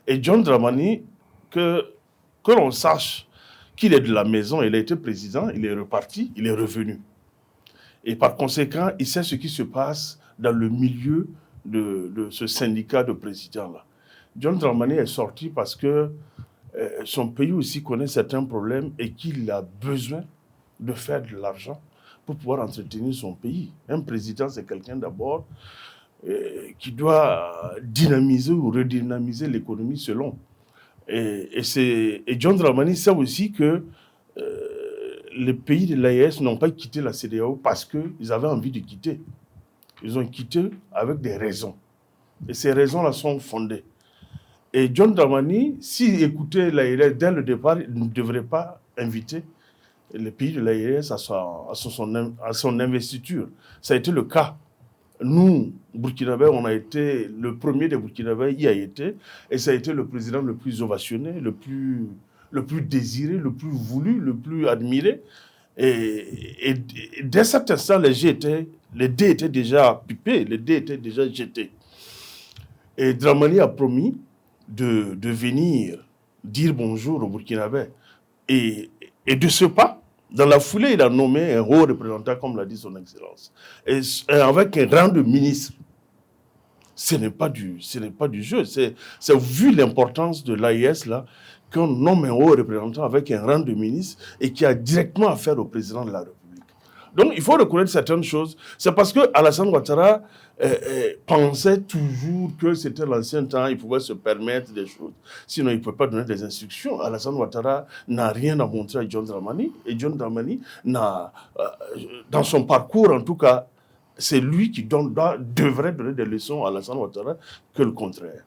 Et John Dramani, que l'on sache qu'il est de la maison, il a été président, il est reparti, il est revenu. Et par conséquent, il sait ce qui se passe dans le milieu de ce syndicat de présidents-là. John Dramani est sorti parce que son pays aussi connaît certains problèmes et qu'il a besoin de faire de l'argent pour pouvoir entretenir son pays. Un président, c'est quelqu'un d'abord qui doit dynamiser ou redynamiser l'économie selon. Et John Dramani sait aussi que les pays de l'AES n'ont pas quitté la CEDEAO parce qu'ils avaient envie de quitter. Ils ont quitté avec des raisons. Et ces raisons-là sont fondées. Et John Dramani, s'il écoutait l'AES dès le départ, il ne devrait pas inviter les pays de l'AES à son investiture. Ça a été le cas. Nous, Burkinabés, on a été le premier des Burkinabés, y a été, et ça a été le président le plus ovationné, le plus désiré, le plus voulu, le plus admiré. Et dès cet instant, les dés étaient déjà pipés, les dés étaient déjà jetés. Et Dramani a promis de venir dire bonjour aux Burkinabés. Et de ce pas, dans la foulée, il a nommé un haut représentant, comme l'a dit son Excellence, et avec un rang de ministre. Ce n'est pas du jeu. C'est vu l'importance de l'AIS, là, qu'on nomme un haut représentant avec un rang de ministre et qui a directement affaire au président de la République. Donc, il faut reconnaître certaines choses. C'est parce que Alassane Ouattara pensait toujours que c'était l'ancien temps, il pouvait se permettre des choses. Sinon, il ne pouvait pas donner des instructions. Alassane Ouattara n'a rien à montrer à John Dramani. Et John Dramani n'a, dans son parcours en tout cas, c'est lui qui devrait donner des leçons à Alassane Ouattara que le contraire.